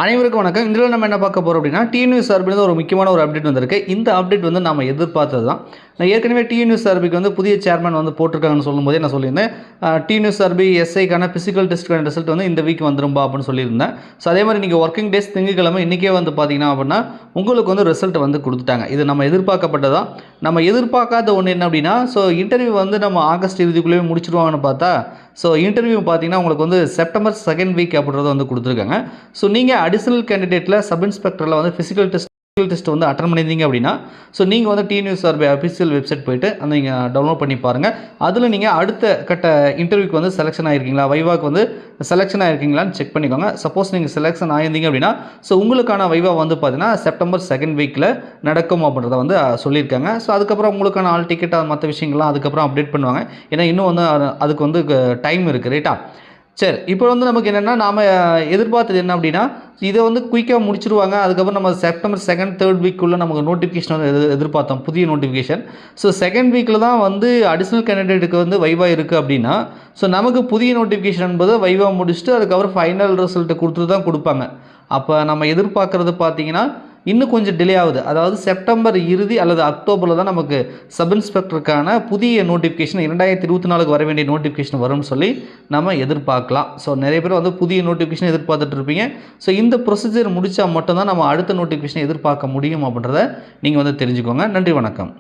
அனைவருக்கும் வணக்கம். இதில் நம்ம என்ன பார்க்க போகிறோம் அப்படின்னா, டிஎன்யூஎஸ் சார்பிலிருந்து ஒரு முக்கியமான ஒரு அப்டேட் வந்திருக்கு. இந்த அப்டேட் வந்து நம்ம எதிர்பார்த்தது தான். நான் ஏற்கனவே டிஎன்யூஎஸ் சார்பிக்கு வந்து புதிய சேர்மன் வந்து போட்டிருக்காங்கன்னு சொல்லும்போதே நான் சொல்லியிருந்தேன். டிஎன்யூஎஸ் சார்பி எஸ்ஐக்கான ஃபிசிக்கல் டெஸ்ட்டுக்கான ரிசல்ட் வந்து இந்த வீக் வந்துரும்பா அப்படின்னு சொல்லியிருந்தேன். ஸோ அதே மாதிரி நீங்கள் ஒர்க்கிங் டேஸ் திங்கட்கிழமை இன்றைக்கே வந்து பார்த்தீங்கன்னா அப்படின்னா உங்களுக்கு வந்து ரிசல்ட் வந்து கொடுத்துட்டாங்க. இது நம்ம எதிர்பார்க்கப்பட்டதான். நம்ம எதிர்பார்க்காத ஒன்று என்ன அப்படின்னா, ஸோ இன்டர்வியூ வந்து நம்ம ஆகஸ்ட் இறுதிக்குள்ளேயே முடிச்சிருவாங்கன்னு பார்த்தா, ஸோ இன்டர்வியூ பார்த்தீங்கன்னா உங்களுக்கு வந்து செப்டம்பர் 2nd வீக் அப்படின்றத வந்து கொடுத்துருக்காங்க. ஸோ நீங்கள் அடிஷனல் கேண்டிடேட்டில் சப் இன்ஸ்பெக்டரில் வந்து ஃபிசிக்கல் டெஸ்ட் வந்து அட்டன் பண்ணியிருந்தீங்க அப்படின்னா, ஸோ நீங்கள் வந்து டிஎன்யூஎஸ் சார்பி அஃபிஷியல் வெப்சைட் போய்ட்டு அந்த நீங்கள் டவுன்லோட் பண்ணி பாருங்கள். அதில் நீங்கள் அடுத்த கட்ட இன்டர்வியூக்கு வந்து செலெக்ஷன் ஆகிருக்கீங்களா, வைவாக்கு வந்து செலெக்ஷன் ஆகிருக்கீங்களான்னு செக் பண்ணிக்கோங்க. சப்போஸ் நீங்கள் செலெக்ஷன் ஆகியிருந்தீங்க அப்படின்னா, ஸோ உங்களுக்கான வைவா வந்து பார்த்தீங்கன்னா செப்டம்பர் 2nd வீக்கில் நடக்கும் அப்படின்றத வந்து சொல்லியிருக்காங்க. ஸோ அதுக்கப்புறம் உங்களுக்கான ஆல் டிக்கெட் மற்ற விஷயங்கள்லாம் அதுக்கப்புறம் அப்டேட் பண்ணுவாங்க. ஏன்னா இன்னும் வந்து அதுக்கு வந்து டைம் இருக்குது, ரைட்டா? சரி, இப்போ வந்து நமக்கு என்னென்னா, நாம் எதிர்பார்த்தது என்ன அப்படின்னா, இதை வந்து குயிக்காக முடிச்சிருவாங்க. அதுக்கப்புறம் நம்ம செப்டம்பர் 2nd 3rd வீக்குள்ளே நமக்கு நோட்டிஃபிகேஷன் வந்து எதிர்பார்த்தோம், புதிய நோட்டிஃபிகேஷன். ஸோ 2nd வீக்கில் தான் வந்து அடிஷ்னல் கேண்டிடேட்டுக்கு வந்து வைவா இருக்குது அப்படின்னா, ஸோ நமக்கு புதிய நோட்டிஃபிகேஷன் என்பது வைவா முடிச்சுட்டு அதுக்கப்புறம் ஃபைனல் ரிசல்ட்டு கொடுத்துட்டு தான் கொடுப்பாங்க. அப்போ நம்ம எதிர்பார்க்குறது பார்த்தீங்கன்னா இன்னும் கொஞ்சம் டிலே ஆகுது. அதாவது செப்டம்பர் இறுதி அல்லது அக்டோபரில் தான் நமக்கு சப் இன்ஸ்பெக்டருக்கான புதிய நோட்டிஃபிகேஷன் 2024க்கு வர வேண்டிய நோட்டிஃபிகேஷன் வரும்னு சொல்லி நம்ம எதிர்பார்க்கலாம். ஸோ நிறைய பேர் வந்து புதிய நோட்டிஃபிகேஷன் எதிர்பார்த்துட்டு இருப்பீங்க. ஸோ இந்த ப்ரொசீஜர் முடித்தா மட்டும்தான் நம்ம அடுத்த நோட்டிஃபிகேஷன் எதிர்பார்க்க முடியும் அப்படின்றத நீங்கள் வந்து தெரிஞ்சுக்கோங்க. நன்றி, வணக்கம்.